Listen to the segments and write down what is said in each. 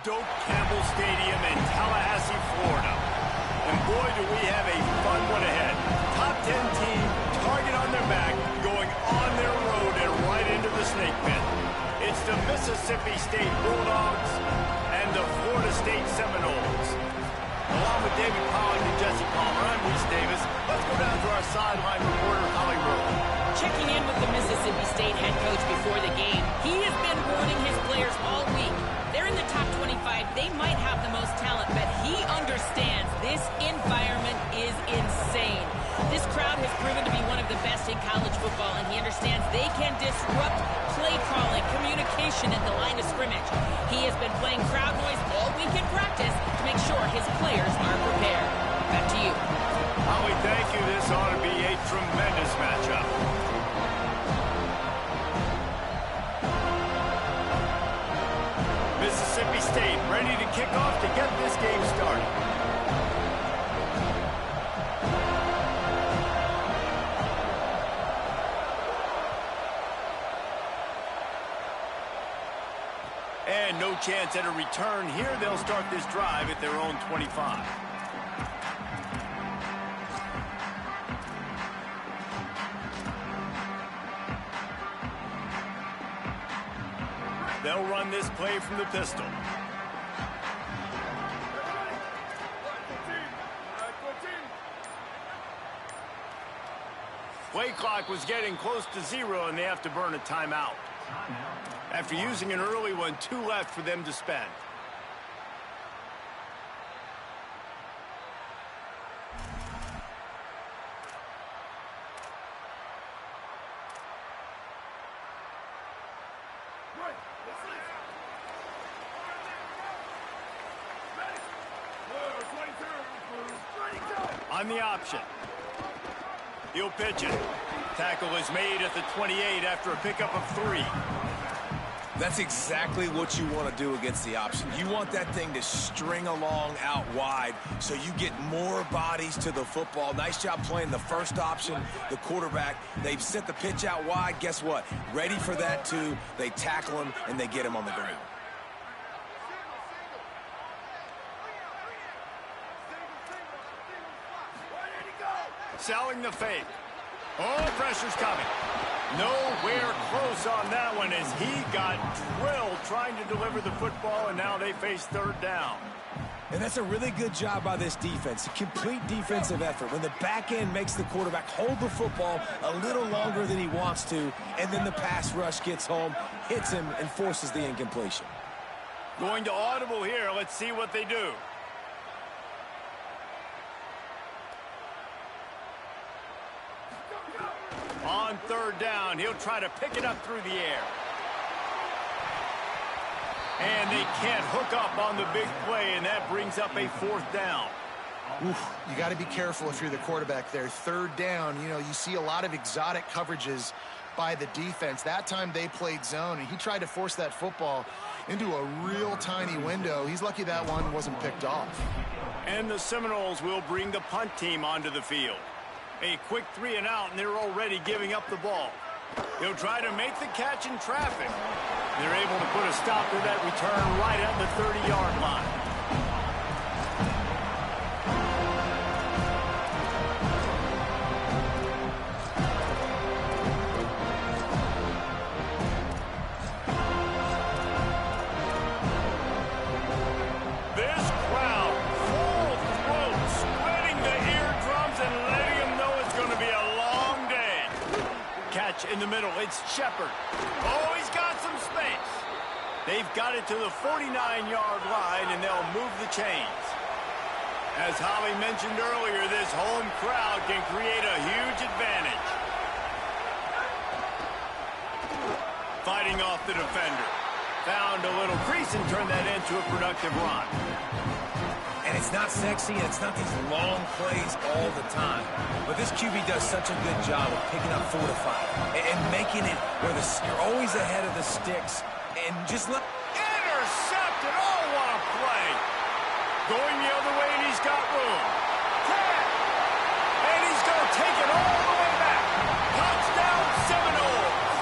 Doak Campbell Stadium in Tallahassee, Florida. And boy, do we have a fun one ahead. Top 10 team, target on their back, going on their road and right into the snake pit. It's the Mississippi State Bulldogs and the Florida State Seminoles. Along with David Pollock and Jesse Palmer, I'm Reese Davis. Let's go down to our sideline reporter, Holly Rowe. Checking in with the Mississippi State head coach before the game, he has been warning his players all week. They're in the top 25. They might have the most talent, but he understands this environment is insane. This crowd has proven to be one of the best in college football, and he understands they can disrupt play calling, communication at the line of scrimmage. He has been playing crowd noise all week in practice to make sure his players are prepared. Back to you. Holly, thank you. This ought to be a tremendous matchup. Mississippi State ready to kick off to get this game started. And no chance at a return here. They'll start this drive at their own 25. They'll run this play from the pistol. Play clock was getting close to 0, and they have to burn a timeout. After using an early one, 2 left for them to spend. On the option. He'll pitch it. Tackle is made at the 28 after a pickup of 3. That's exactly what you want to do against the option. You want that thing to string along out wide so you get more bodies to the football. Nice job playing the first option, the quarterback. They've sent the pitch out wide. Guess what? Ready for that too. They tackle him and they get him on the ground. Selling the fake. Oh, pressure's coming. Nowhere close on that one as he got drilled trying to deliver the football, and now they face 3rd down. And that's a really good job by this defense, a complete defensive effort. When the back end makes the quarterback hold the football a little longer than he wants to, and then the pass rush gets home, hits him, and forces the incompletion. Going to audible here. Let's see what they do. On 3rd down, he'll try to pick it up through the air. And they can't hook up on the big play, and that brings up a 4th down. Oof, you got to be careful if you're the quarterback there. 3rd down, you know, you see a lot of exotic coverages by the defense. That time they played zone, and he tried to force that football into a real tiny window. He's lucky that one wasn't picked off. And the Seminoles will bring the punt team onto the field. A quick 3 and out, and they're already giving up the ball. He'll try to make the catch in traffic. They're able to put a stop to that return right at the 30-yard line. This crowd, full throat, spreading the eardrums and letting them know it's going to be a long day. Catch in the middle. It's Shepard. Oh, he's got some space. They've got it to the 49-yard line, and they'll move the chains. As Holly mentioned earlier, this home crowd can create a huge advantage. Fighting off the defender. Found a little crease and turned that into a productive run. And it's not sexy, and it's not these long plays all the time. But this QB does such a good job of picking up 4 to 5 and making it where you're always ahead of the sticks. And just look. Intercepted. Oh, what a play. Going the other way, and he's got room. Tap. And he's going to take it all the way back. Touchdown, Seminoles.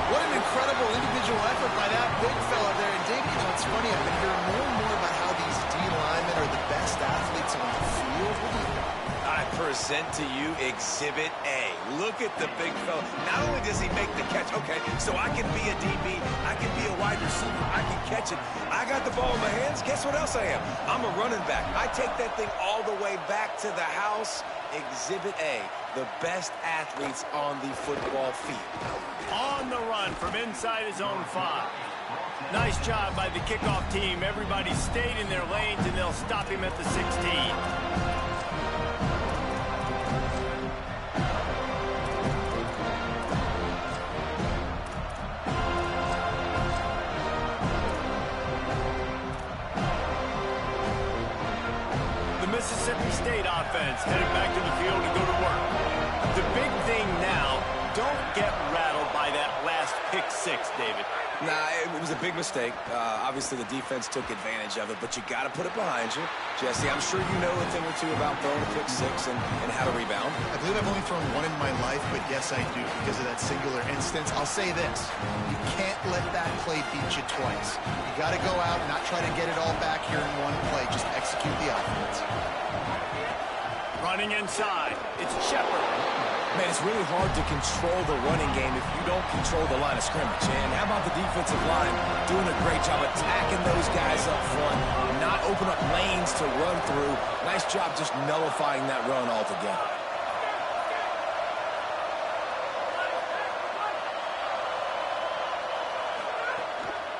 What an incredible individual effort by that big fella there. And Davies, what's funny. I've been hearing more and more about how these D linemen are the best athletes on the field. What do you think? I present to you Exhibit A. Look at the big fella. Not only does he make the catch, okay, so I can be a DB, I can be a wide receiver, I can catch it. I got the ball in my hands. Guess what else I am? I'm a running back. I take that thing all the way back to the house. Exhibit A, the best athletes on the football field. On the run from inside his own 5. Nice job by the kickoff team. Everybody stayed in their lanes, and they'll stop him at the 16. Mississippi State offense headed back to the field to go to work. The big thing now, don't get rattled by that last pick 6, David. Nah, it was a big mistake. Obviously, the defense took advantage of it, but you got to put it behind you. Jesse, I'm sure you know a thing or two about throwing a pick 6 and how to rebound. I believe I've only thrown one in my life, but yes, I do because of that singular instance. I'll say this. You can't let that play beat you twice. You got to go out and not try to get it all back here in one play. Just execute the offense. Running inside. It's Shepard. Man, it's really hard to control the running game if you don't control the line of scrimmage. And how about the defensive line doing a great job attacking those guys up front, not open up lanes to run through. Nice job just nullifying that run altogether.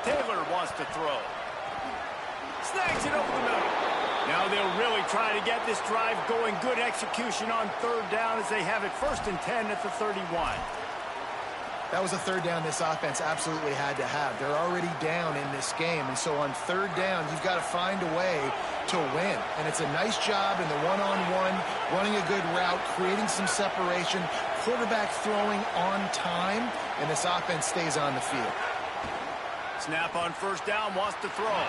Taylor wants to throw. Snags it over the middle. Now they'll really try to get this drive going. Good execution on 3rd down as they have it 1st and 10 at the 31. That was a 3rd down this offense absolutely had to have. They're already down in this game, and so on 3rd down, you've got to find a way to win. And it's a nice job in the one-on-one, running a good route, creating some separation, quarterback throwing on time, and this offense stays on the field. Snap on 1st down, wants to throw.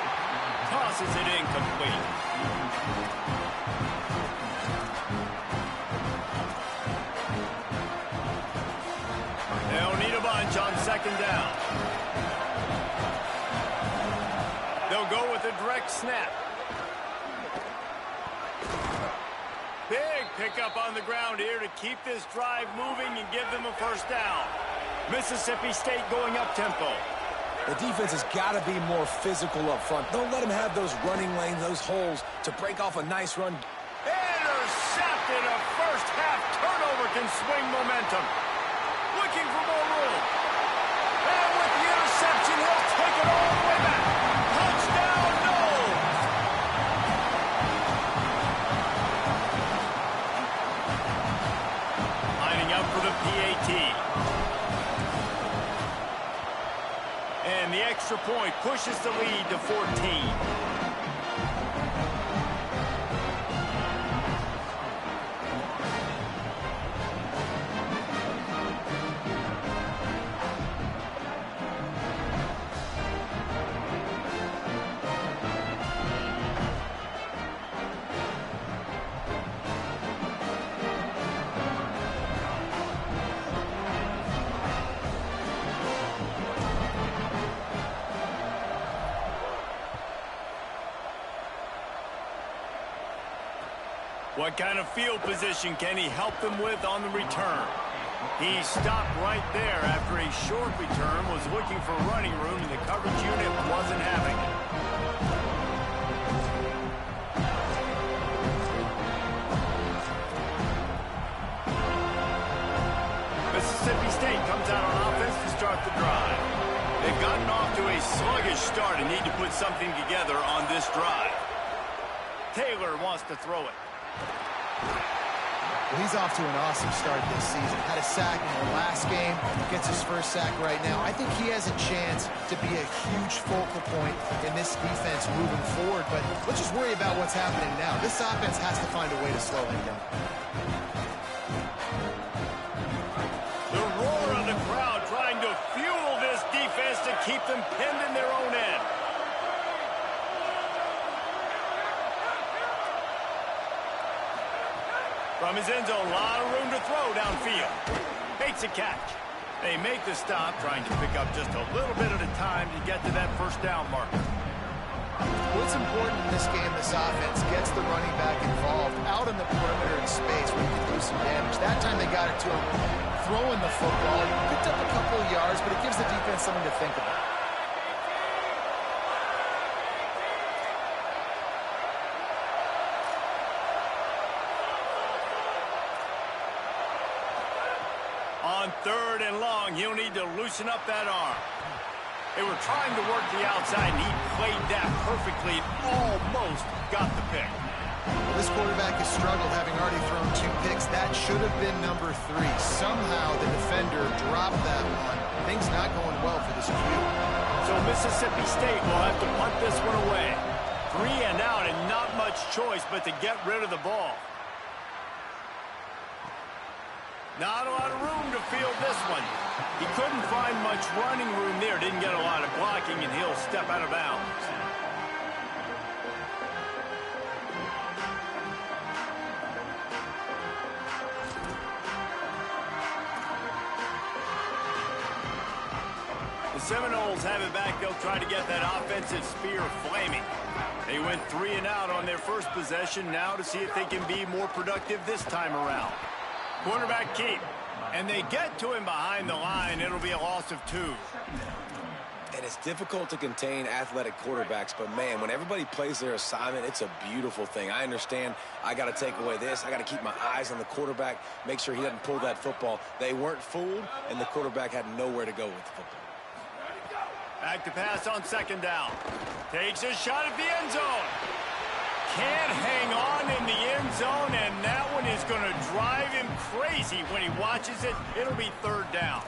Tosses it incomplete. They'll need a bunch on 2nd down. They'll go with a direct snap. Big pickup on the ground here to keep this drive moving and give them a 1st down. Mississippi State going up-tempo. The defense has got to be more physical up front. Don't let them have those running lanes, those holes to break off a nice run. Intercepted. A first-half turnover can swing momentum. Looking for more room. And with the interception, he'll take it all the way back. Touchdown, no! Lining up for the PAT. And the extra point pushes the lead to 14. What kind of field position can he help them with on the return? He stopped right there after a short return, was looking for running room, and the coverage unit wasn't having it. Mississippi State comes out on offense to start the drive. They've gotten off to a sluggish start and need to put something together on this drive. Taylor wants to throw it. Well, he's off to an awesome start this season. Had a sack in the last game, gets his 1st sack right now. I think he has a chance to be a huge focal point in this defense moving forward, but let's just worry about what's happening now. This offense has to find a way to slow him down. The roar of the crowd trying to fuel this defense to keep them pinned in their own end. From his end zone, a lot of room to throw downfield. Makes a catch. They make the stop, trying to pick up just a little bit at a time to get to that 1st down marker. What's important in this game, this offense gets the running back involved out in the perimeter in space where you can do some damage. That time they got it to him throwing the football. He picked up a couple of yards, but it gives the defense something to think about. On 3rd and long, he'll need to loosen up that arm. They were trying to work the outside, and he played that perfectly and almost got the pick. Well, this quarterback has struggled, having already thrown 2 picks. That should have been number 3. Somehow the defender dropped that one. Things not going well for this Q. So Mississippi State will have to punt this one away. 3 and out, and not much choice but to get rid of the ball. Not a lot of room to field this one. He couldn't find much running room there. Didn't get a lot of blocking, and he'll step out of bounds. The Seminoles have it back. They'll try to get that offensive spear flaming. They went 3 and out on their first possession. Now to see if they can be more productive this time around. Quarterback keep. And they get to him behind the line. It'll be a loss of 2. And it's difficult to contain athletic quarterbacks, but man, when everybody plays their assignment, it's a beautiful thing. I understand I got to take away this. I got to keep my eyes on the quarterback, make sure he doesn't pull that football. They weren't fooled, and the quarterback had nowhere to go with the football. Back to pass on 2nd down. Takes a shot at the end zone. Can't hang on in the end zone, and that one is going to drive him crazy when he watches it. It'll be 3rd down.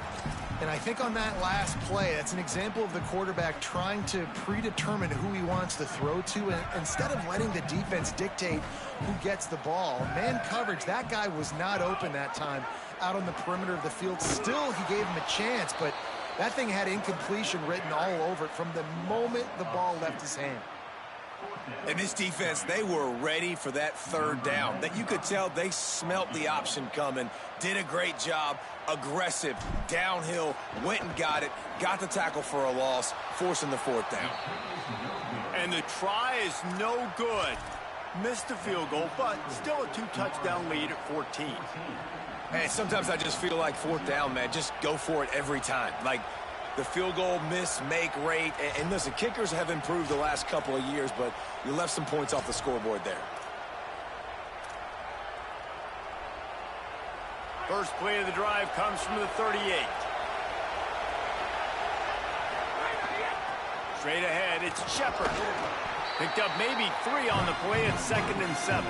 And I think on that last play, that's an example of the quarterback trying to predetermine who he wants to throw to, and instead of letting the defense dictate who gets the ball. Man coverage, that guy was not open that time out on the perimeter of the field. Still, he gave him a chance, but that thing had incompletion written all over it from the moment the ball left his hand. And this defense, they were ready for that 3rd down. That you could tell they smelt the option coming, did a great job, aggressive, downhill, went and got it, got the tackle for a loss, forcing the 4th down. And the try is no good. Missed the field goal, but still a 2-touchdown lead at 14. Hey, sometimes I just feel like 4th down, man, just go for it every time. Like, the field goal miss, make rate. And listen, kickers have improved the last couple of years, but you left some points off the scoreboard there. First play of the drive comes from the 38. Straight ahead, it's Shepard. Picked up maybe 3 on the play at 2nd and 7.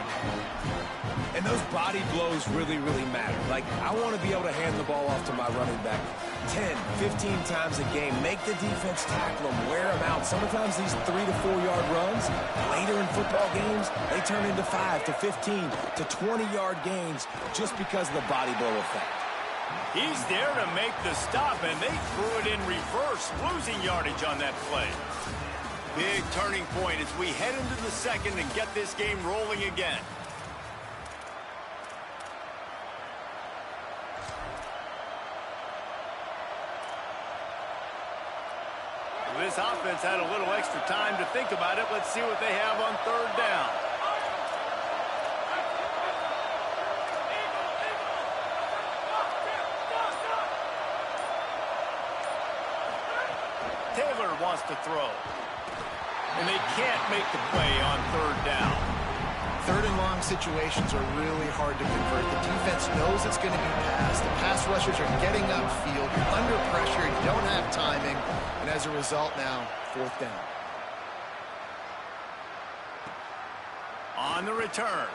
And those body blows really, really matter. Like, I want to be able to hand the ball off to my running back 10, 15 times a game. Make the defense tackle them, wear them out. Sometimes these 3 to 4 yard runs, later in football games, they turn into 5 to 15 to 20 yard gains just because of the body blow effect. He's there to make the stop, and they threw it in reverse, losing yardage on that play. Big turning point as we head into the 2nd and get this game rolling again. This offense had a little extra time to think about it. Let's see what they have on 3rd down. Taylor wants to throw. And they can't make the play on 3rd down. 3rd and long situations are really hard to convert. The defense knows it's going to be passed. The pass rushers are getting upfield. You're under pressure. You don't have timing. And as a result now, 4th down. On the return.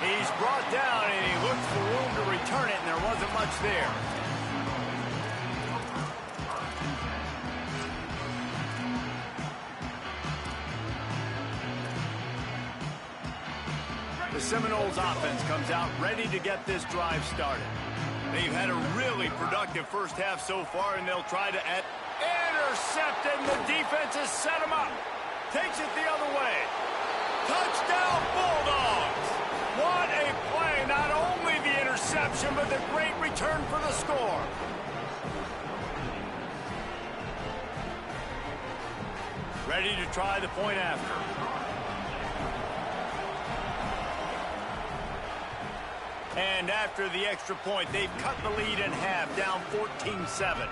He's brought down, and he looked for room to return it, and there wasn't much there. The Seminoles offense comes out ready to get this drive started. They've had a really productive first half so far, and they'll try to intercept it, and the defense has set him up. Takes it the other way. Touchdown, Bulldogs! What a play. Not only the interception, but the great return for the score. Ready to try the point after. And after the extra point, they've cut the lead in half, down 14-7.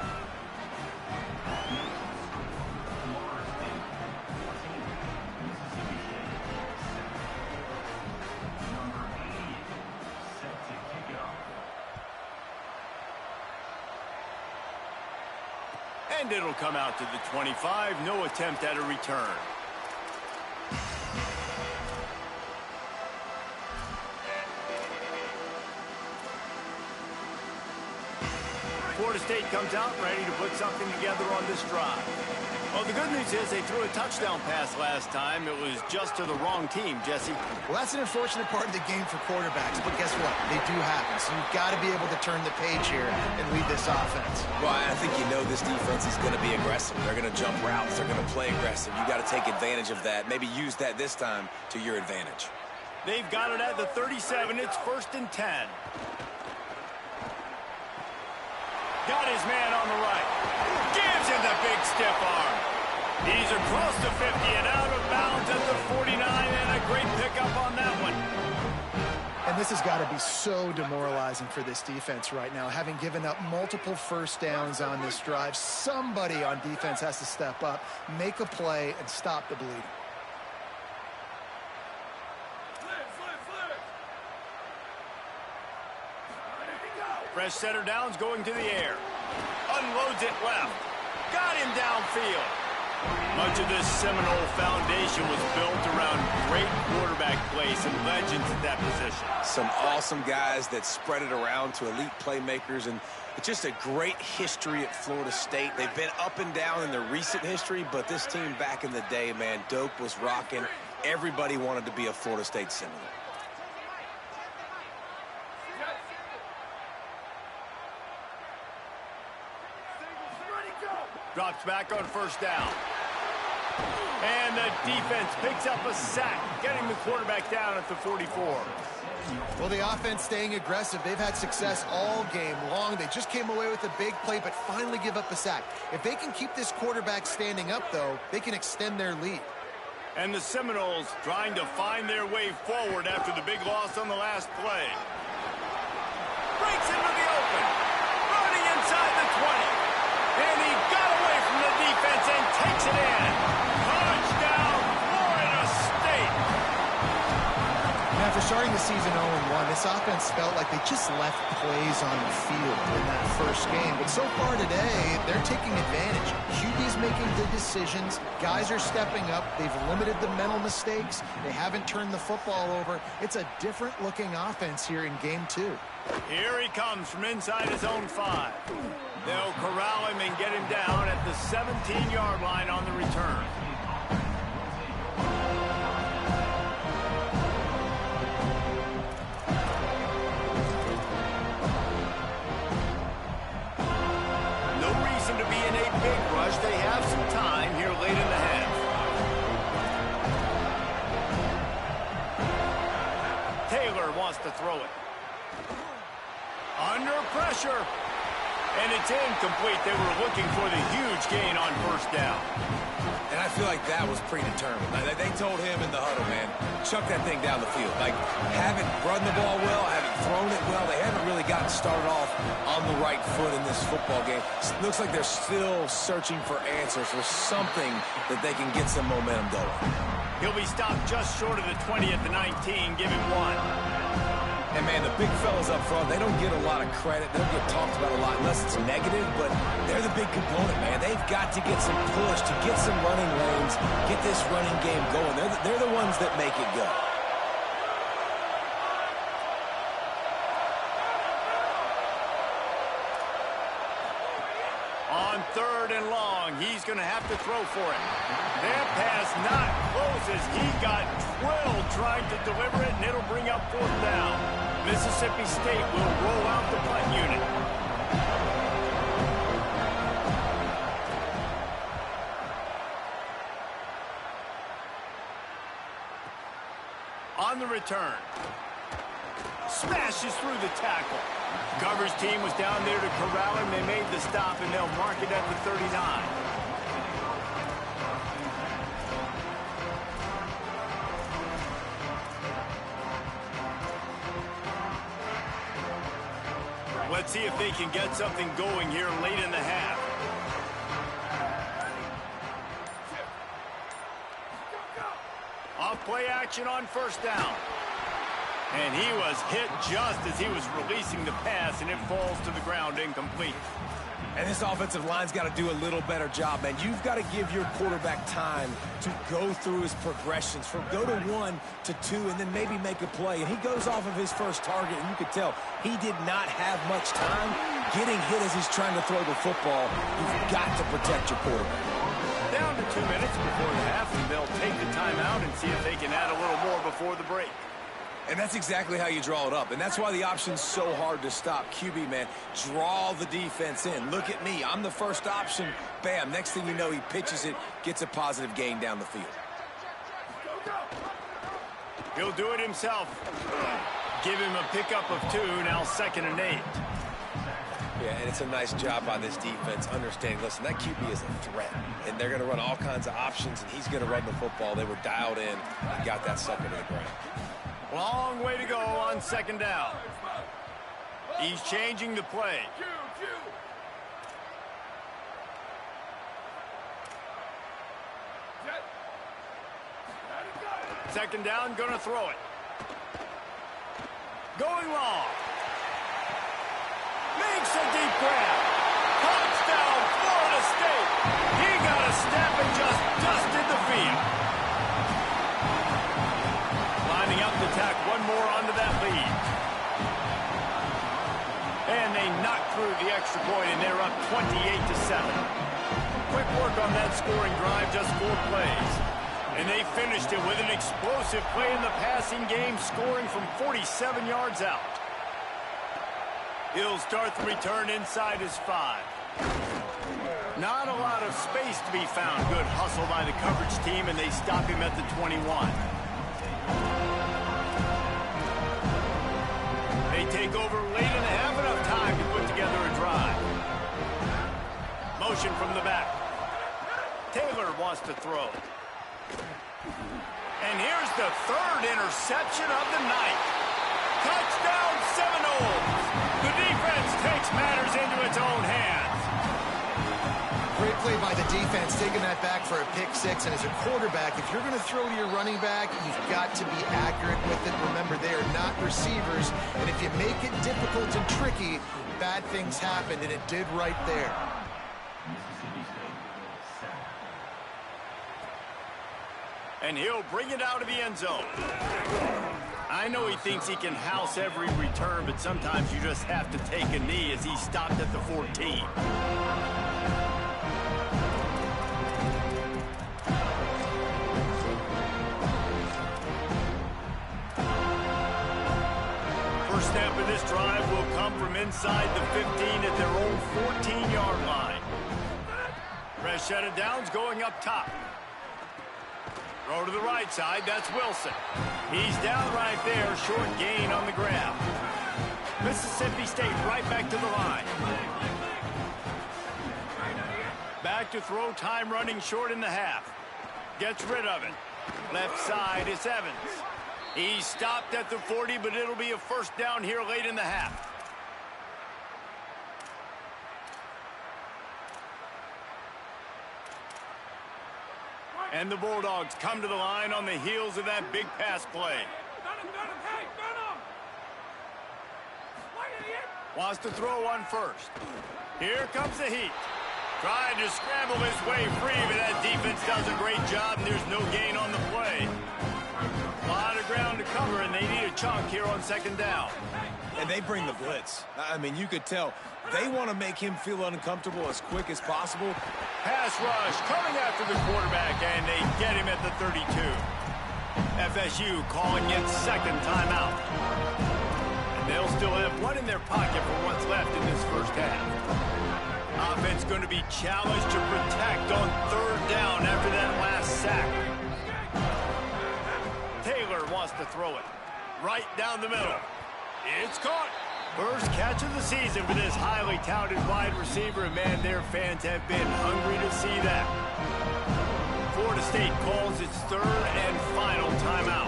And it'll come out to the 25. No attempt at a return. Florida State comes out ready to put something together on this drive. Well, the good news is they threw a touchdown pass last time. It was just to the wrong team, Jesse. Well, that's an unfortunate part of the game for quarterbacks, but guess what? They do happen, so you've got to be able to turn the page here and lead this offense. Well, I think you know this defense is going to be aggressive. They're going to jump routes. They're going to play aggressive. You got to take advantage of that. Maybe use that this time to your advantage. They've got it at the 37. It's 1st and 10. Got his man on the right. Gives him the big stiff arm. He's across the 50 and out of bounds at the 49, and a great pickup on that one. And this has got to be so demoralizing for this defense right now. Having given up multiple first downs on this drive, somebody on defense has to step up, make a play, and stop the bleeding. Fresh setter downs going to the air. Unloads it left. Got him downfield. Much of this Seminole foundation was built around great quarterback play, some legends at that position. Some awesome guys that spread it around to elite playmakers, and it's just a great history at Florida State. They've been up and down in their recent history, but this team back in the day, man, Doak was rocking. Everybody wanted to be a Florida State Seminole. Drops back on first down. And the defense picks up a sack, getting the quarterback down at the 44. Well, the offense staying aggressive. They've had success all game long. They just came away with a big play, but finally give up a sack. If they can keep this quarterback standing up, though, they can extend their lead. And the Seminoles trying to find their way forward after the big loss on the last play. Breaks into the open. Running inside the 20. And he got away from the defense and takes it in. Touchdown, Florida State. Now, after starting the season 0-1, this offense felt like they just left plays on the field in that first game. But so far today, they're taking advantage. QB's making good decisions. Guys are stepping up. They've limited the mental mistakes. They haven't turned the football over. It's a different-looking offense here in Game 2. Here he comes from inside his own 5. They'll corral him and get him down at the 17-yard line on the return. No reason to be in a big rush. They have some time here late in the half. Taylor wants to throw it. Under pressure. And it's incomplete. They were looking for the huge gain on first down. And I feel like that was predetermined. They told him in the huddle, man, chuck that thing down the field. Like, haven't run the ball well, haven't thrown it well. They haven't really gotten started off on the right foot in this football game. It looks like they're still searching for answers, for something that they can get some momentum going. He'll be stopped just short of the 20 at the 19. Give him 1. And, man, the big fellas up front, they don't get a lot of credit. They don't get talked about a lot unless it's negative, but they're the big component, man. They've got to get some push, to get some running lanes, get this running game going. They're the ones that make it go. On 3rd and long, he's going to have to throw for it. That pass not close as he got drilled trying to deliver it, and it'll bring up 4th down. Mississippi State will roll out the punt unit. On the return. Smashes through the tackle. Coverage team was down there to corral him. They made the stop, and they'll mark it at the 39. Let's see if they can get something going here late in the half. Off play action on first down. And he was hit just as he was releasing the pass, and it falls to the ground incomplete. And this offensive line's got to do a little better job, man. You've got to give your quarterback time to go through his progressions from go to 1 to 2 and then maybe make a play. And he goes off of his first target, and you could tell he did not have much time getting hit as he's trying to throw the football. You've got to protect your quarterback. Down to 2 minutes before the half, and they'll take the timeout and see if they can add a little more before the break. And that's exactly how you draw it up. And that's why the option's so hard to stop. QB, man, draw the defense in. Look at me. I'm the first option. Bam. Next thing you know, he pitches it, gets a positive gain down the field. He'll do it himself. Give him a pickup of 2, now 2nd and 8. Yeah, and it's a nice job by this defense understanding, listen, that QB is a threat. And they're going to run all kinds of options, and he's going to run the football. They were dialed in and got that sucker to the ground. Long way to go on 2nd down. He's changing the play. Second down, gonna throw it. Going long. Makes a deep grab. Touchdown, Florida State. He got a step and just dusted the field. Lining up to tack one more onto that lead. And they knock through the extra point, and they're up 28-7. Quick work on that scoring drive, just 4 plays. And they finished it with an explosive play in the passing game, scoring from 47 yards out. He'll start the return inside his 5. Not a lot of space to be found. Good hustle by the coverage team, and they stop him at the 21. They take over late and have enough time to put together a drive. Motion from the back. Taylor wants to throw. And here's the 3rd interception of the night. Touchdown Seminoles. The defense takes matters into its own hands. Great play by the defense, taking that back for a pick 6. And as a quarterback, if you're going to throw to your running back, you've got to be accurate with it. Remember, they are not receivers. And if you make it difficult and tricky, bad things happen, and it did right there. And he'll bring it out of the end zone. I know he thinks he can house every return, but sometimes you just have to take a knee as he stopped at the 14. First snap of this drive will come from inside the 15 at their own 14-yard line. Fresh set of downs going up top. Throw to the right side, that's Wilson. He's down right there, short gain on the grab. Mississippi State right back to the line. Back to throw, time running short in the half. Gets rid of it. Left side is Evans. He stopped at the 40, but it'll be a first down here late in the half. And the Bulldogs come to the line on the heels of that big pass play. Wants to throw on first. Here comes the heat. Trying to scramble his way free, but that defense does a great job, and there's no gain on the play. A lot of ground to cover, and they need a chunk here on 2nd down. And they bring the blitz. I mean, you could tell they want to make him feel uncomfortable as quick as possible. Pass rush coming after the quarterback, and they get him at the 32. FSU calling its 2nd timeout. And they'll still have one in their pocket for what's left in this first half. Offense going to be challenged to protect on 3rd down after that last sack. Taylor wants to throw it right down the middle. It's caught. First catch of the season for this highly touted wide receiver, and man, their fans have been hungry to see that. Florida State calls its 3rd and final timeout.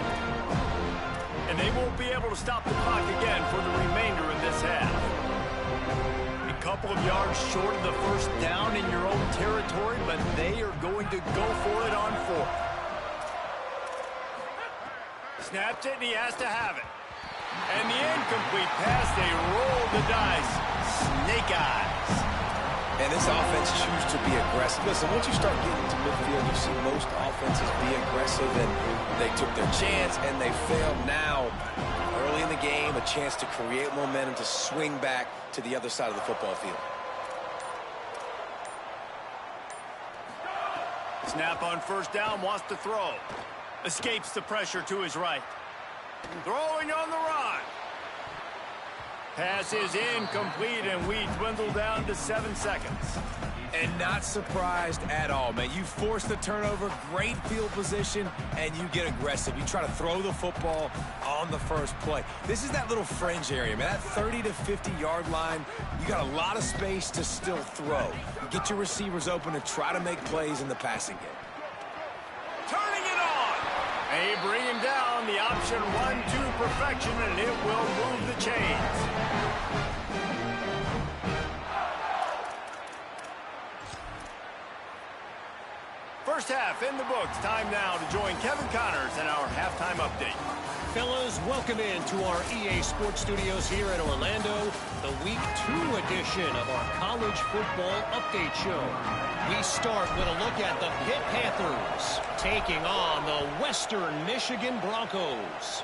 And they won't be able to stop the clock again for the remainder of this half. A couple of yards short of the first down in your own territory, but they are going to go for it on 4th. Snaps it, and he has to have it. And the incomplete pass, they roll the dice. Snake eyes. And this offense chooses to be aggressive. Listen, once you start getting to midfield, you see most offenses be aggressive, and they took their chance, and they failed. Now, early in the game, a chance to create momentum to swing back to the other side of the football field. Snap on first down, wants to throw. Escapes the pressure to his right. Throwing on the run. Pass is incomplete, and we dwindle down to 7 seconds. And not surprised at all, man. You force the turnover, great field position, and you get aggressive. You try to throw the football on the first play. This is that little fringe area, man. That 30 to 50-yard line, you got a lot of space to still throw. You get your receivers open and try to make plays in the passing game. Turning it on. They bring him down. The option 1-2 perfection, and it will move the chains. First half in the books. Time now to join Kevin Connors in our halftime update. Fellas, welcome into our EA Sports Studios here in Orlando, the Week 2 edition of our College Football Update Show. We start with a look at the Pitt Panthers taking on the Western Michigan Broncos.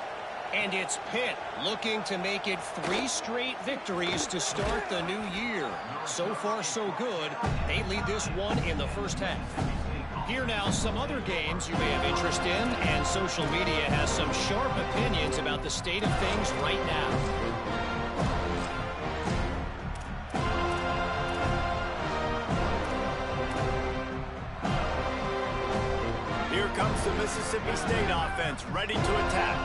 And it's Pitt looking to make it 3 straight victories to start the new year. So far, so good. They lead this one in the first half. Here now, some other games you may have interest in, and social media has some sharp opinions about the state of things right now. Here comes the Mississippi State offense, ready to attack.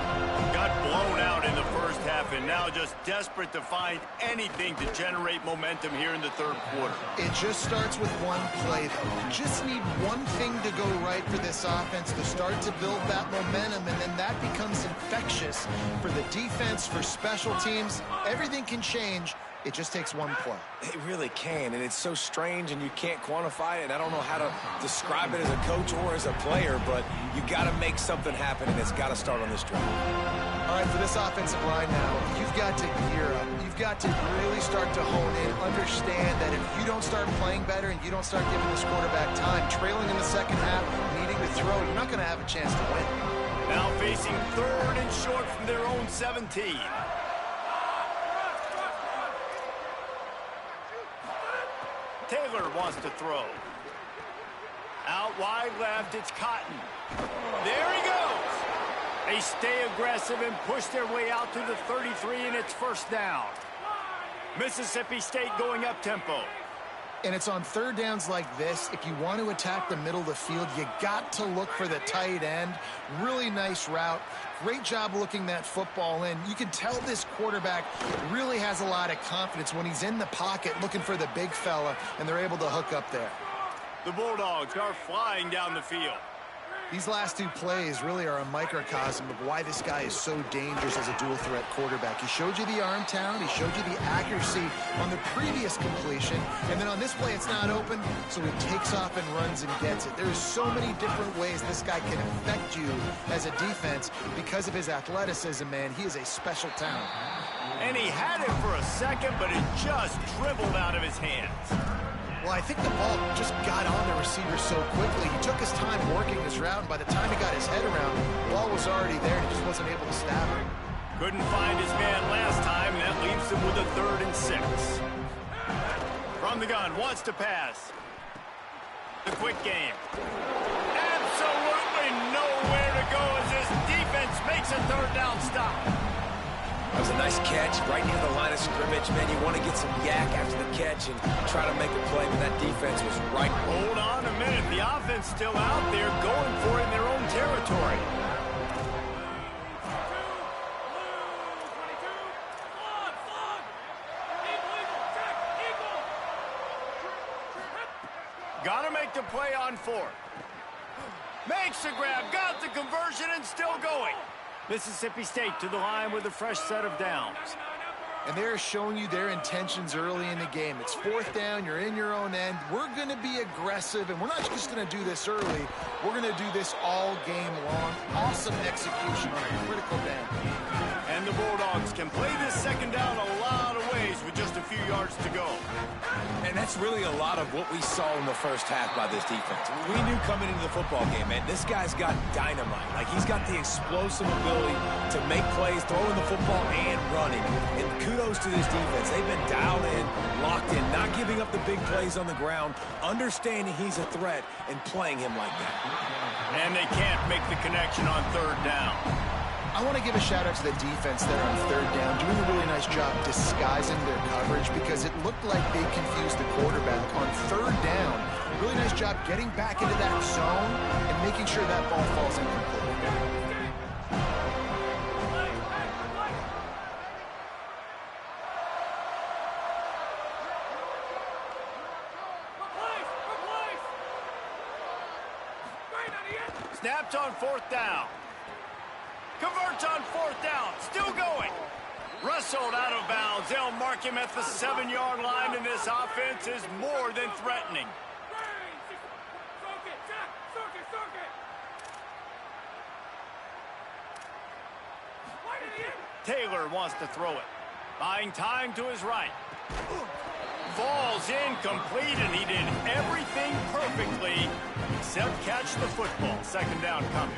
Got blown out in the first half, and now just desperate to find anything to generate momentum here in the third quarter. It just starts with one play, though. You just need one thing to go right for this offense to start to build that momentum, and then that becomes infectious for the defense, for special teams. Everything can change. It just takes one play. It really can, and it's so strange, and you can't quantify it, and I don't know how to describe it as a coach or as a player, but you got to make something happen, and it's got to start on this drive. All right, for this offensive line now, you've got to gear up. You've got to really start to hone in, understand that if you don't start playing better and you don't start giving this quarterback time, trailing in the second half, needing to throw, you're not going to have a chance to win. Now facing 3rd and short from their own 17. Taylor wants to throw. Out wide left, it's Cotton. There he goes. They stay aggressive and push their way out to the 33, and it's first down. Mississippi State going up tempo. And it's on third downs like this. If you want to attack the middle of the field, you got to look for the tight end. Really nice route. Great job looking that football in. You can tell this quarterback really has a lot of confidence when he's in the pocket looking for the big fella, and they're able to hook up there. The Bulldogs are flying down the field. These last 2 plays really are a microcosm of why this guy is so dangerous as a dual-threat quarterback. He showed you the arm talent. He showed you the accuracy on the previous completion. And then on this play, it's not open, so he takes off and runs and gets it. There's so many different ways this guy can affect you as a defense because of his athleticism, man. He is a special talent. And he had it for a second, but it just dribbled out of his hands. Well, I think the ball just got on the receiver so quickly. He took his time working his route, and by the time he got his head around, the ball was already there, and he just wasn't able to stab it. Couldn't find his man last time, and that leaves him with a 3rd and 6. From the gun, wants to pass. The quick game. Absolutely nowhere to go as this defense makes a 3rd down stop. That was a nice catch right near the line of scrimmage, man. You want to get some yak after the catch and try to make a play, but that defense was right. Hold on a minute. The offense still out there going for it in their own territory. Got to make the play on 4th. Makes the grab, got the conversion, and still going. Mississippi State to the line with a fresh set of downs. and they're showing you their intentions early in the game. It's 4th down, you're in your own end. We're going to be aggressive, and we're not just going to do this early. We're going to do this all game long. Awesome execution on a critical down. And the Bulldogs can play this 2nd down a lot of ways with just a few yards to go. And that's really a lot of what we saw in the first half by this defense. We knew coming into the football game, man, this guy's got dynamite. Like, he's got the explosive ability to make plays, throwing the football and running. And kudos to this defense. They've been dialed in, locked in, not giving up the big plays on the ground, understanding he's a threat, and playing him like that. And they can't make the connection on 3rd down. I want to give a shout out to the defense there on 3rd down, doing a really nice job disguising their coverage because it looked like they confused the quarterback on 3rd down. Really nice job getting back into that zone and making sure that ball falls incomplete. Snapped on 4th down. Converts on 4th down. Still going. Wrestled out of bounds. They'll mark him at the 7-yard line, and this offense is more than threatening. Taylor wants to throw it. Buying time to his right. Falls incomplete, and he did everything perfectly except catch the football. 2nd down coming.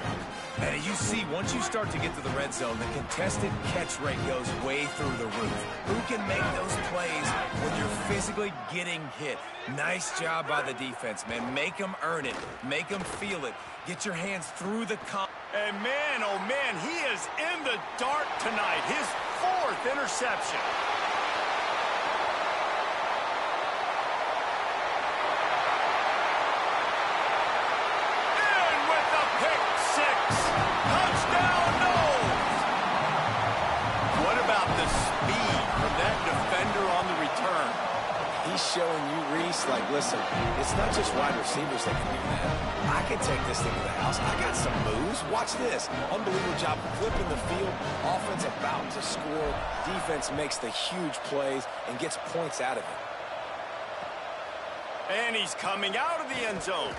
And as you see, once you start to get to the red zone, the contested catch rate goes way through the roof. Who can make those plays when you're physically getting hit? Nice job by the defense, man. Make them earn it. Make them feel it. Get your hands through the And man, oh man, he is in the dark tonight. His 4th interception. Touchdown, Knowles! What about the speed of that defender on the return? He's showing you, Reese, like, listen, it's not just wide receivers that can do that. I can take this thing to the house. I got some moves. Watch this. Unbelievable job flipping the field. Offense about to score. Defense makes the huge plays and gets points out of it. And he's coming out of the end zone.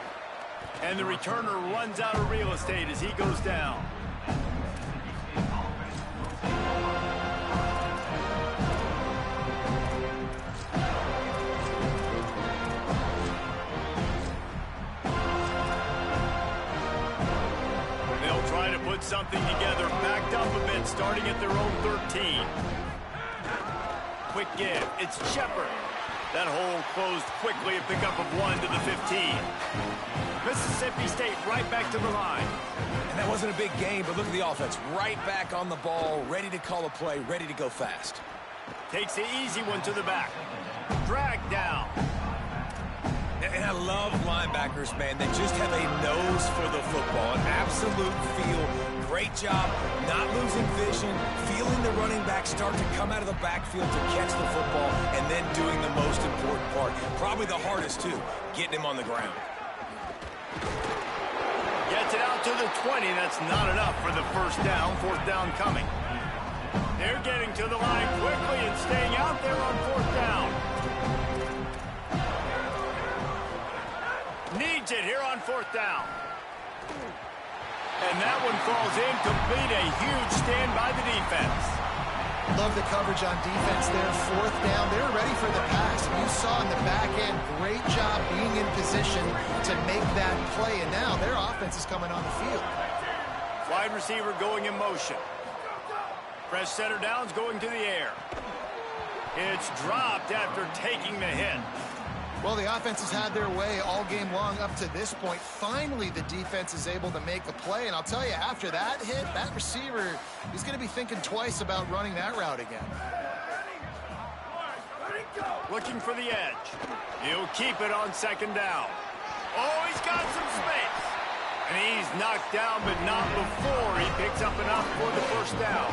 And the returner runs out of real estate as he goes down. They'll try to put something together, backed up a bit, starting at their own 13. Quick give. It's Shepard. That hole closed quickly, a pickup of 1 to the 15. Mississippi State right back to the line. And that wasn't a big game, but look at the offense. Right back on the ball, ready to call a play, ready to go fast. Takes the easy one to the back. Drag down. And I love linebackers, man. They just have a nose for the football, an absolute feel. Great job not losing vision, feeling the running back start to come out of the backfield to catch the football, and then doing the most important part. Probably the hardest, too, getting him on the ground. Gets it out to the 20. That's not enough for the 1st down. 4th down coming. They're getting to the line quickly and staying out there on 4th down. Needs it here on 4th down. And that one falls incomplete. A huge stand by the defense. Love the coverage on defense there. 4th down. They were ready for the pass. You saw in the back end, great job being in position to make that play. And now their offense is coming on the field. Wide receiver going in motion. Fresh center downs going to the air. It's dropped after taking the hit. Well, the offense has had their way all game long up to this point. Finally, the defense is able to make a play. And I'll tell you, after that hit, that receiver is going to be thinking twice about running that route again. Looking for the edge. He'll keep it on 2nd down. Oh, he's got some space. And he's knocked down, but not before he picks up enough for the 1st down.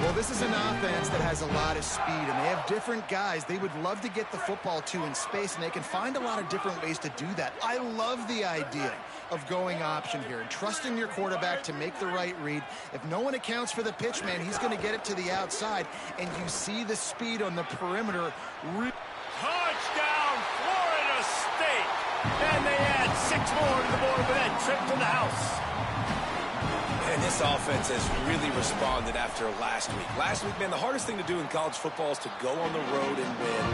Well, this is an offense that has a lot of speed, and they have different guys they would love to get the football to in space, and they can find a lot of different ways to do that. I love the idea of going option here and trusting your quarterback to make the right read. If no one accounts for the pitch, man, he's going to get it to the outside, and you see the speed on the perimeter. Touchdown, Florida State! And they add 6 more to the board with that trip to the house. And this offense has really responded after last week. Last week, man, the hardest thing to do in college football is to go on the road and win.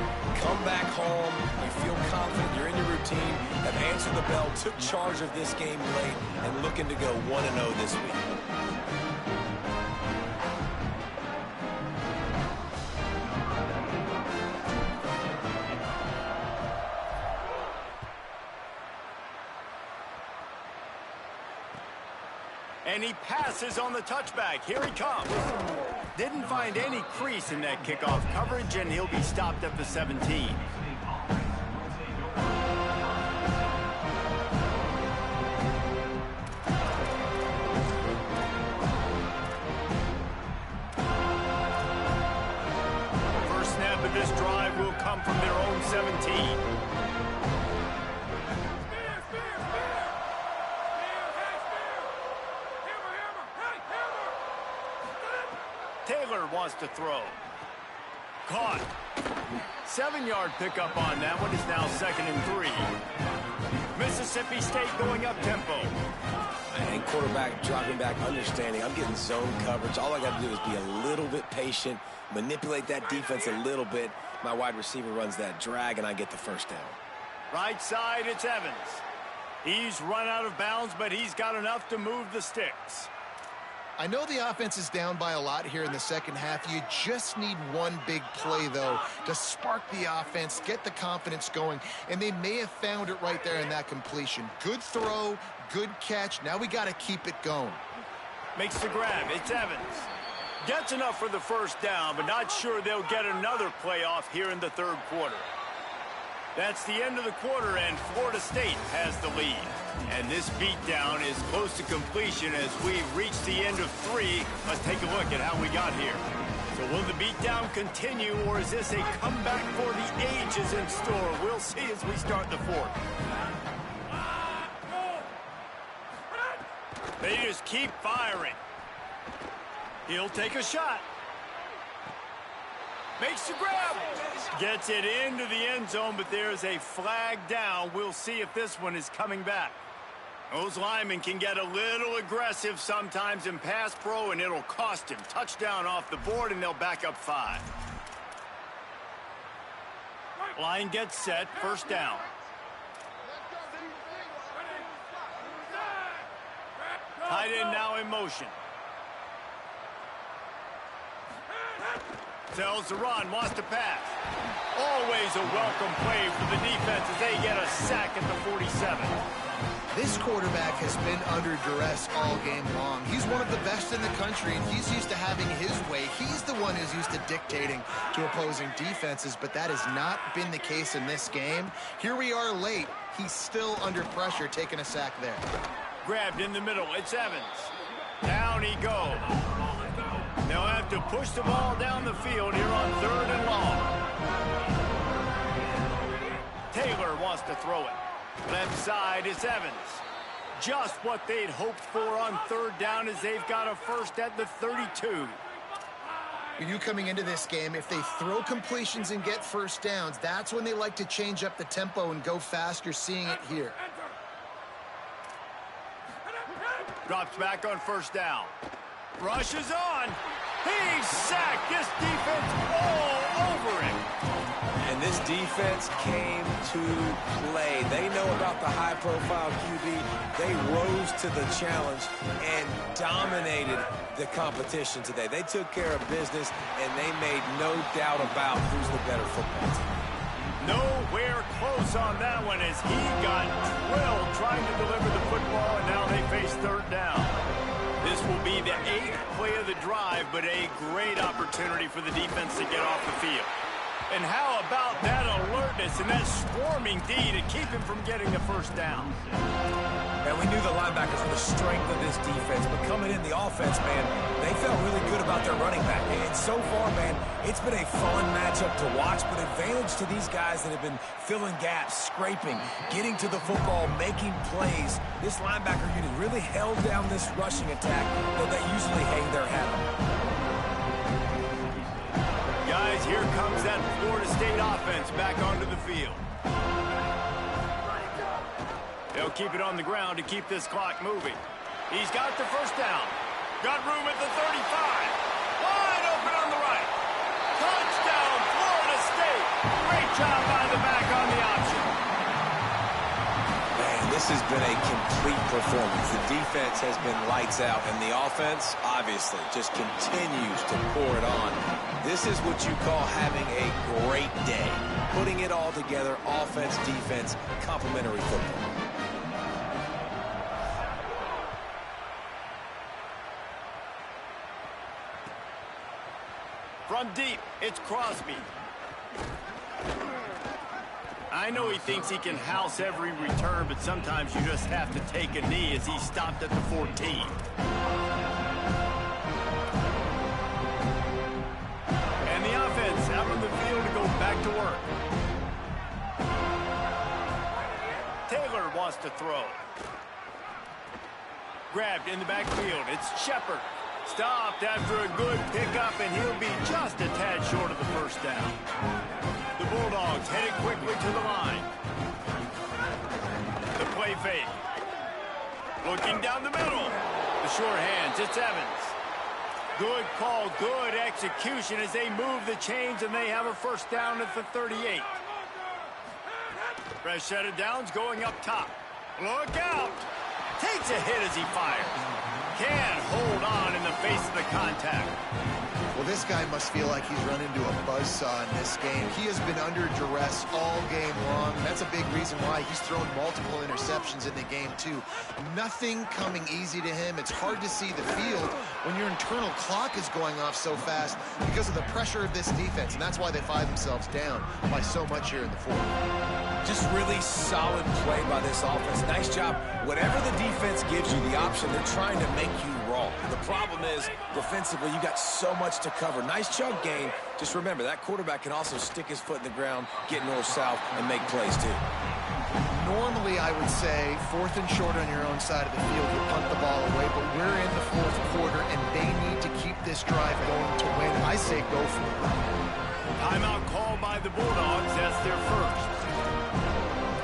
Come back home, you feel confident, you're in your routine, have answered the bell, took charge of this game late, and looking to go 1-0 this week. And he passes on the touchback. Here he comes. Didn't find any crease in that kickoff coverage, and he'll be stopped at the 17. First snap of this drive will come from their own 17. Taylor wants to throw. Caught. 7-yard pickup on that one. Is now 2nd and 3. Mississippi State going up tempo. And quarterback dropping back, understanding I'm getting zone coverage. All I got to do is be a little bit patient, manipulate that defense a little bit. My wide receiver runs that drag, and I get the first down. Right side, it's Evans. He's run out of bounds, but he's got enough to move the sticks. I know the offense is down by a lot here in the second half. You just need one big play, though, to spark the offense, get the confidence going, and they may have found it right there in that completion. Good throw, good catch. Now we got to keep it going. Makes the grab. It's Evans. Gets enough for the first down, but not sure they'll get another play off here in the third quarter. That's the end of the quarter, and Florida State has the lead. And this beatdown is close to completion as we reach the end of 3. Let's take a look at how we got here. So will the beatdown continue, or is this a comeback for the ages in store? We'll see as we start the fourth. They just keep firing. He'll take a shot. Makes the grab. Gets it into the end zone, but there's a flag down. We'll see if this one is coming back. Those linemen can get a little aggressive sometimes in pass pro, and it'll cost him. Touchdown off the board, and they'll back up 5. Line gets set. First down. Tight end now in motion. Tells the run, wants to pass. Always a welcome play for the defense as they get a sack at the 47. This quarterback has been under duress all game long. He's one of the best in the country, and he's used to having his way. He's the one who's used to dictating to opposing defenses, but that has not been the case in this game. Here we are late. He's still under pressure, taking a sack there. Grabbed in the middle. It's Evans. Down he goes. They'll have to push the ball down the field here on 3rd and long. Taylor wants to throw it. Left side is Evans. Just what they'd hoped for on 3rd down as they've got a first at the 32. You coming into this game, if they throw completions and get first downs, that's when they like to change up the tempo and go fast. You're seeing it here. Drops back on first down. Rushes on. He's sacked. This defense all over him. And this defense came to play. They know about the high-profile QB. They rose to the challenge and dominated the competition today. They took care of business, and they made no doubt about who's the better football team. Nowhere close on that one as he got drilled trying to deliver the football, and now they face 3rd down. This will be the 8th play of the drive, but a great opportunity for the defense to get off the field. And how about that alertness and that swarming D to keep him from getting the first down? And we knew the linebackers were the strength of this defense, but coming in the offense, man, they felt really good about their running back. And so far, man, it's been a fun matchup to watch, but advantage to these guys that have been filling gaps, scraping, getting to the football, making plays. This linebacker unit really held down this rushing attack, though they usually hang their hat on. Guys, here comes that Florida State offense back onto the field. They'll keep it on the ground to keep this clock moving. He's got the first down. Got room at the 35. Wide open on the right. Touchdown, Florida State. Great job by the back on the option. Man, this has been a complete performance. The defense has been lights out, and the offense, obviously, just continues to pour it on. This is what you call having a great day. Putting it all together, offense, defense, complementary football. From deep, it's Crosby. I know he thinks he can house every return, but sometimes you just have to take a knee as he stopped at the 14. And the offense out on the field to go back to work. Taylor wants to throw. Grabbed in the backfield. It's Shepard. Stopped after a good pickup, and he'll be just a tad short of the first down. The Bulldogs headed quickly to the line. The play fake. Looking down the middle. The short hands, it's Evans. Good call, good execution as they move the chains, and they have a first down at the 38. Fresh set of downs going up top. Look out! Takes a hit as he fires. Can't hold on in the face of the contact. Well, this guy must feel like he's run into a buzzsaw in this game. He has been under duress all game long. That's a big reason why he's thrown multiple interceptions in the game, too. Nothing coming easy to him. It's hard to see the field when your internal clock is going off so fast because of the pressure of this defense, and that's why they find themselves down by so much here in the fourth. Just really solid play by this offense. Nice job. Whatever the defense gives you the option, they're trying to make you roll. The problem is, defensively, you got so much to cover. Nice chunk gain. Just remember, that quarterback can also stick his foot in the ground, get north-south, and make plays, too. Normally, I would say, 4th and short on your own side of the field, you punt the ball away, but we're in the 4th quarter, and they need to keep this drive going to win. I say go for it. Timeout called by the Bulldogs. That's their first.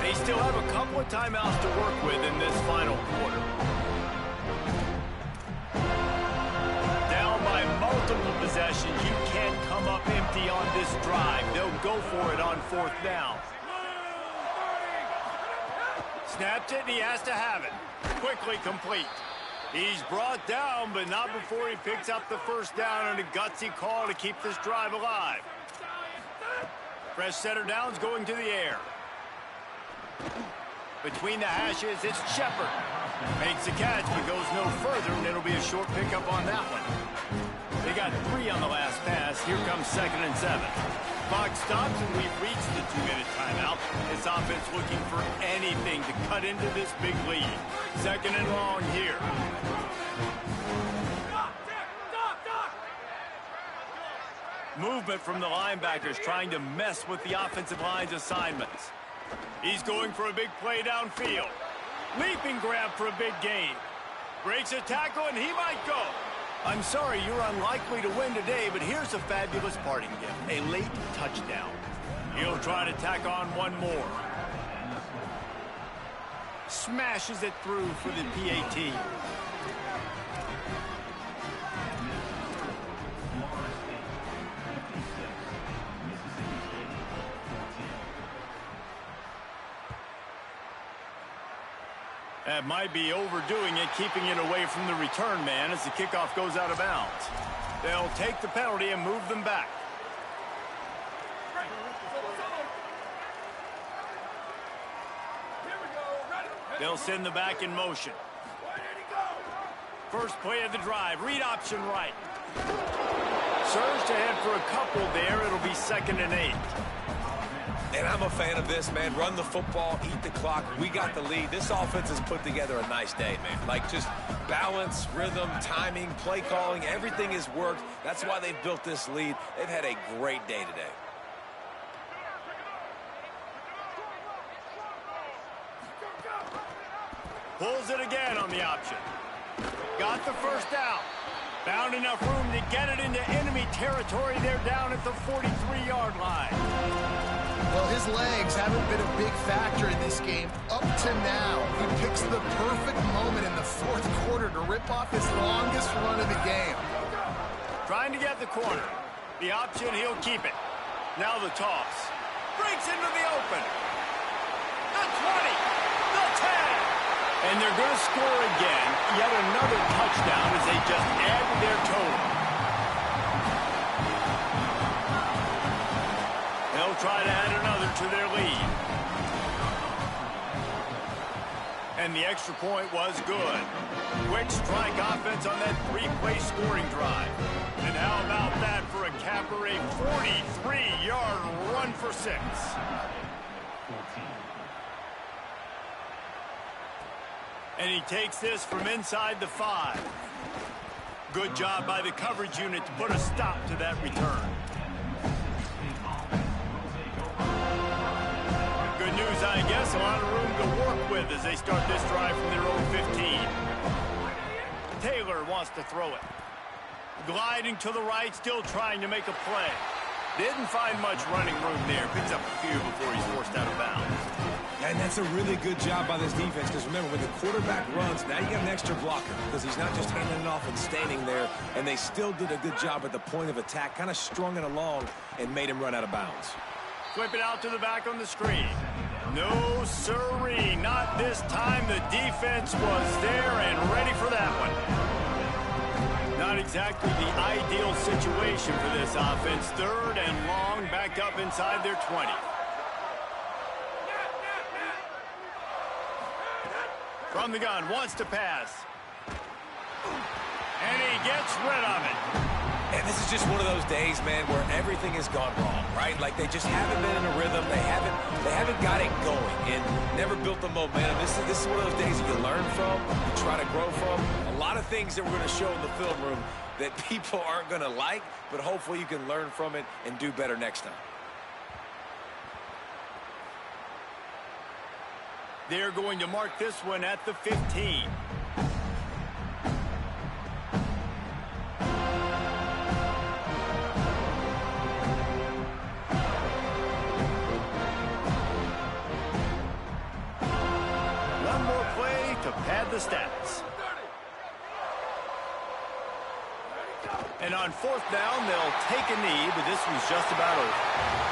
They still have a couple of timeouts to work with in this final quarter. Down by multiple possessions, you can't come up empty on this drive. They'll go for it on 4th down. Snapped it, and he has to have it. Quickly complete. He's brought down, but not before he picks up the first down, and a gutsy call to keep this drive alive. Fresh set of downs going to the air. Between the hashes, it's Shepard. Makes the catch, but goes no further, and it'll be a short pickup on that one. They got 3 on the last pass. Here comes 2nd and 7. Clock stops, and we've reached the 2-minute timeout. This offense looking for anything to cut into this big lead. 2nd and long here. Movement from the linebackers trying to mess with the offensive line's assignments. He's going for a big play downfield. Leaping grab for a big gain. Breaks a tackle, and he might go. I'm sorry, you're unlikely to win today, but here's a fabulous parting gift. A late touchdown. He'll try to tack on one more. Smashes it through for the PAT. That might be overdoing it, keeping it away from the return man as the kickoff goes out of bounds. They'll take the penalty and move them back. They'll send the back in motion. First play of the drive, read option right. Surged ahead for a couple there, it'll be 2nd and 8. And I'm a fan of this, man. Run the football, eat the clock. We got the lead. This offense has put together a nice day, man. Like, just balance, rhythm, timing, play calling, everything has worked. That's why they've built this lead. They've had a great day today. Pulls it again on the option. Got the first down. Found enough room to get it into enemy territory. They're down at the 43-yard line. Well, his legs haven't been a big factor in this game up to now. He picks the perfect moment in the fourth quarter to rip off his longest run of the game. Trying to get the corner. The option, he'll keep it. Now the toss. Breaks into the open. The 20. The 10. And they're going to score again. Yet another touchdown as they just add to their total. They'll try to add another to their lead. And the extra point was good. Quick strike offense on that three-play scoring drive. And how about that for a capper, a 43-yard run for 6. And he takes this from inside the 5. Good job by the coverage unit to put a stop to that return. Good news, I guess. A lot of room to work with as they start this drive from their own 15. Taylor wants to throw it. Gliding to the right, still trying to make a play. Didn't find much running room there. Picks up a few before he's forced out of bounds. And that's a really good job by this defense because, remember, when the quarterback runs, now you got an extra blocker because he's not just handing it off and standing there, and they still did a good job at the point of attack, kind of strung it along and made him run out of bounds. Flip it out to the back on the screen. No siree, not this time. The defense was there and ready for that one. Not exactly the ideal situation for this offense. 3rd and long, back up inside their 20. From the gun, wants to pass. And he gets rid of it. And this is just one of those days, man, where everything has gone wrong, right? Like they just haven't been in a rhythm. They haven't got it going and never built the momentum. This is one of those days that you learn from, you try to grow from. A lot of things that we're going to show in the film room that people aren't going to like, but hopefully you can learn from it and do better next time. They're going to mark this one at the 15. One more play to pad the stats. And on 4th down, they'll take a knee, but this was just about over.